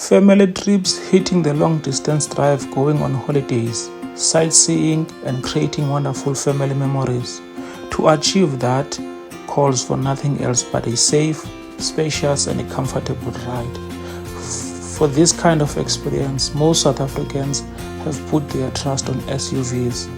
Family trips, hitting the long distance drive, going on holidays, sightseeing and creating wonderful family memories. To achieve that calls for nothing else but a safe, spacious and a comfortable ride. For this kind of experience, most South Africans have put their trust on SUVs.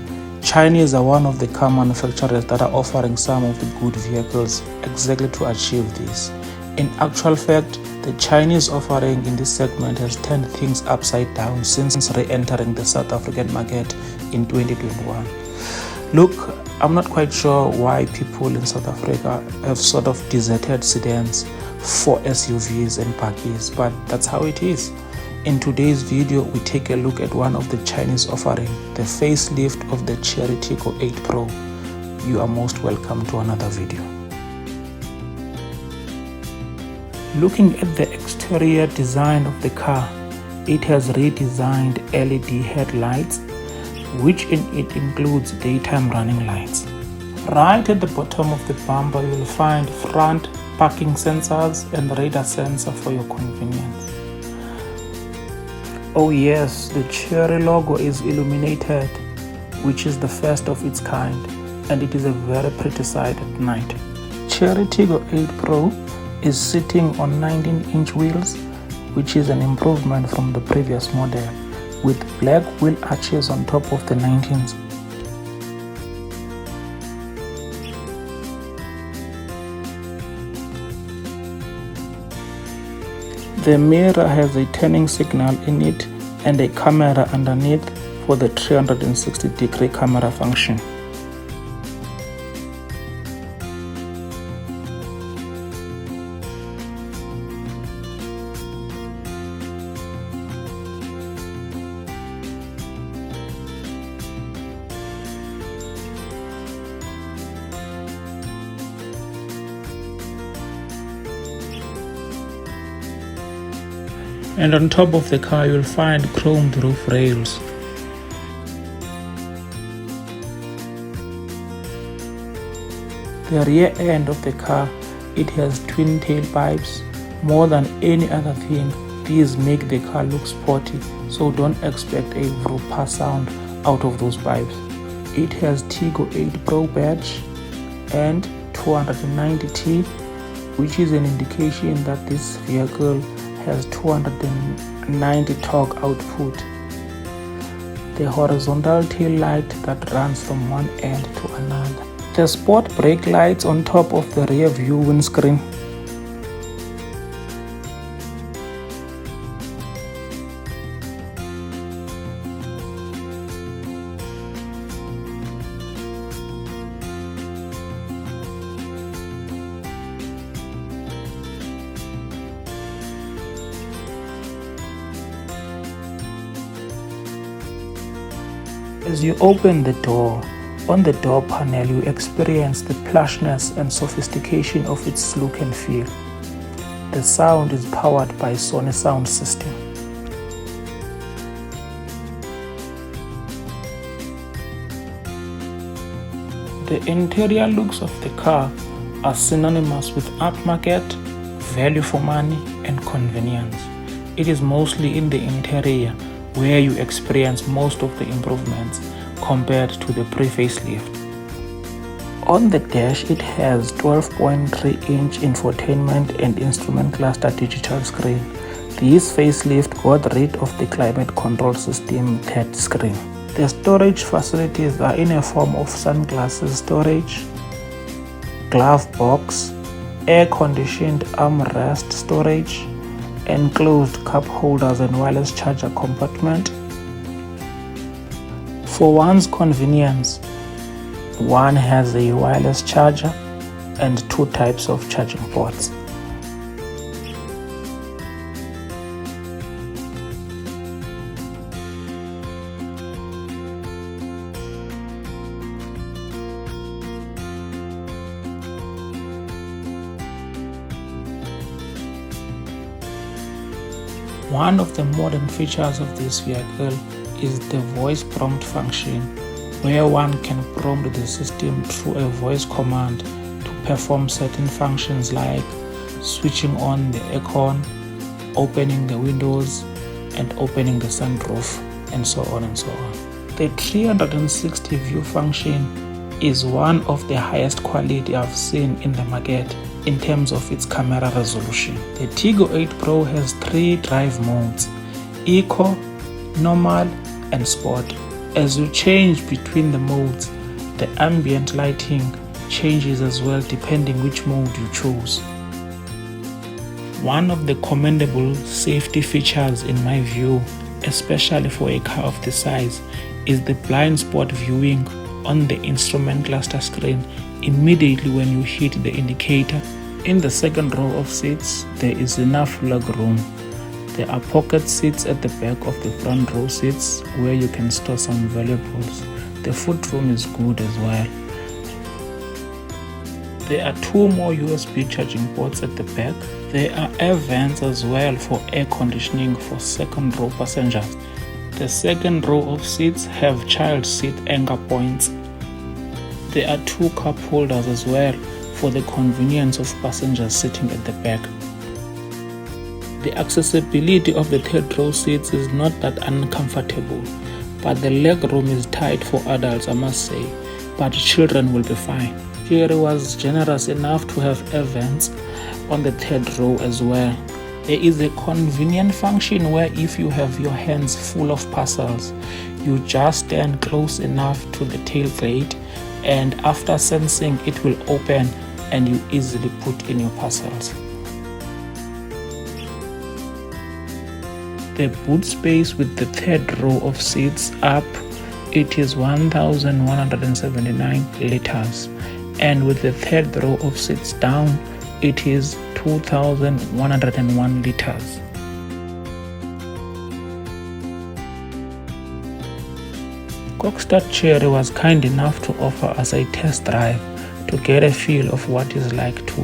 Chinese are one of the car manufacturers that are offering some of the good vehicles exactly to achieve this. In actual fact, the Chinese offering in this segment has turned things upside down since re-entering the South African market in 2021. Look, I'm not quite sure why people in South Africa have sort of deserted sedans for SUVs and buggies, but that's how it is. In today's video, we take a look at one of the Chinese offering, the facelift of the Chery Tiggo 8 Pro. You are most welcome to another video. Looking at the exterior design of the car, it has redesigned LED headlights, which in it includes daytime running lights. Right at the bottom of the bumper, you will find front parking sensors and radar sensor for your convenience. Oh yes, the Chery logo is illuminated, which is the first of its kind, and it is a very pretty sight at night. Chery Tiggo 8 Pro is sitting on 19-inch wheels, which is an improvement from the previous model, with black wheel arches on top of the 19s. The mirror has a turning signal in it and a camera underneath for the 360-degree camera function. And on top of the car you will find chromed roof rails. The rear end of the car, it has twin tailpipes. More than any other thing, these make the car look sporty, so don't expect a vroom sound out of those pipes. It has Tigo 8 Pro badge and 290T, which is an indication that this vehicle has 290 torque output. The horizontal tail light that runs from one end to another. The sport brake lights on top of the rear view windscreen. As you open the door, on the door panel you experience the plushness and sophistication of its look and feel. The sound is powered by Sony sound system. The interior looks of the car are synonymous with upmarket, value for money and convenience. It is mostly in the interior where you experience most of the improvements compared to the pre-facelift. On the dash it has 12.3-inch infotainment and instrument cluster digital screen. This facelift got rid of the climate control system third screen. The storage facilities are in a form of sunglasses storage, glove box, air-conditioned armrest storage, enclosed cup holders and wireless charger compartment. For one's convenience, one has a wireless charger and two types of charging ports. One of the modern features of this vehicle is the voice prompt function, where one can prompt the system through a voice command to perform certain functions like switching on the aircon, opening the windows and opening the sunroof, and so on and so on. The 360 view function is one of the highest quality I've seen in the market in terms of its camera resolution. The Tigo 8 Pro has 3 drive modes: Eco, Normal and Sport. As you change between the modes, the ambient lighting changes as well depending which mode you choose. One of the commendable safety features in my view, especially for a car of this size, is the blind spot viewing on the instrument cluster screen immediately when you hit the indicator. In the second row of seats, there is enough leg room. There are pocket seats at the back of the front row seats where you can store some valuables. The footroom is good as well. There are 2 more USB charging ports at the back. There are air vents as well for air conditioning for second row passengers. The second row of seats have child seat anchor points. There are 2 cup holders as well for the convenience of passengers sitting at the back. The accessibility of the third row seats is not that uncomfortable, but the leg room is tight for adults, I must say, but children will be fine. Chery was generous enough to have air vents on the third row as well. There is a convenient function where if you have your hands full of parcels, you just stand close enough to the tailgate, and after sensing it will open and you easily put in your parcels. The boot space with the third row of seats up, it is 1,179 liters, and with the third row of seats down, it is 2,101 liters. Cockstar Chery was kind enough to offer us a test drive to get a feel of what it's like to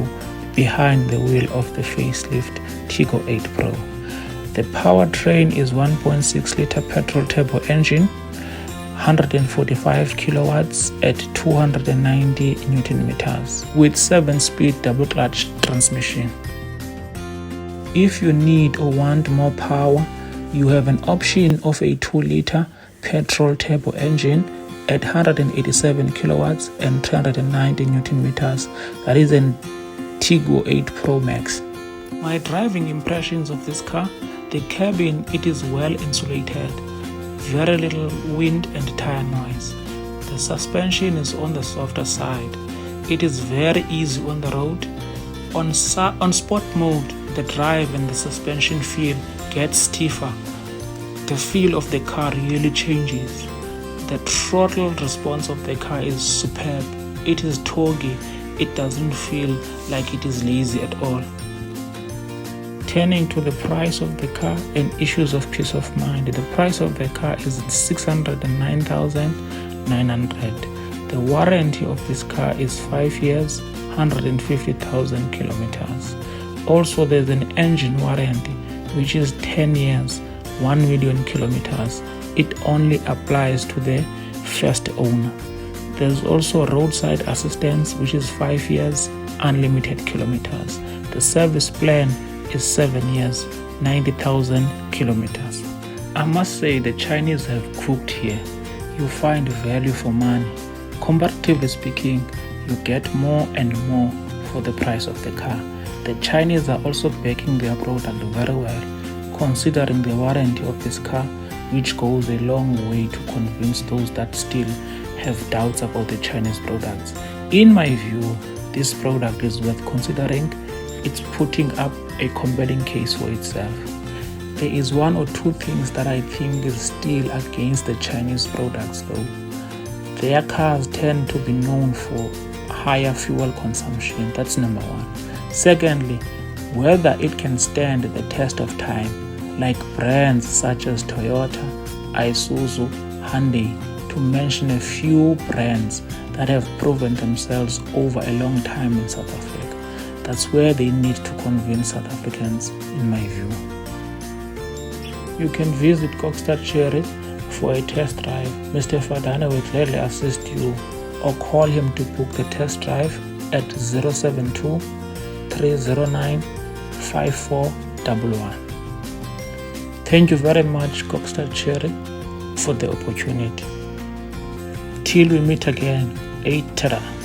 be behind the wheel of the facelift Tigo 8 Pro. The powertrain is 1.6 liter petrol turbo engine, 145 kilowatts at 290 Newton meters with 7-speed double clutch transmission. If you need or want more power, you have an option of a 2-liter petrol turbo engine at 187 kilowatts and 390 Newton meters. That is a Tigo 8 Pro Max. My driving impressions of this car: the cabin, it is well insulated, very little wind and tire noise. The suspension is on the softer side. It is very easy on the road. On sport mode, the drive and the suspension feel gets stiffer. The feel of the car really changes. The throttle response of the car is superb. It is torquey. It doesn't feel like it is lazy at all. Turning to the price of the car and issues of peace of mind. The price of the car is 609,900. The warranty of this car is 5 years, 150,000 kilometers. Also, there's an engine warranty which is 10 years, 1 million kilometers. It only applies to the first owner. There's also roadside assistance which is 5 years, unlimited kilometers. The service plan is 7 years, 90,000 kilometers. I must say the Chinese have cooked here. You find value for money. Comparatively speaking, you get more and more for the price of the car. The Chinese are also backing their product very well, considering the warranty of this car, which goes a long way to convince those that still have doubts about the Chinese products. In my view, this product is worth considering. It's putting up a compelling case for itself. There is 1 or 2 things that I think is still against the Chinese products though. Their cars tend to be known for higher fuel consumption. That's number 1. Secondly, whether it can stand the test of time, like brands such as Toyota, Isuzu, Hyundai, to mention a few brands that have proven themselves over a long time in South Africa. That's where they need to convince South Africans, in my view. You can visit Cockstar Chery for a test drive. Mr. Fadana will gladly assist you, or call him to book the test drive at 072 309 5411. Thank you very much, Cockstar Chery, for the opportunity. Till we meet again, 8 Tara.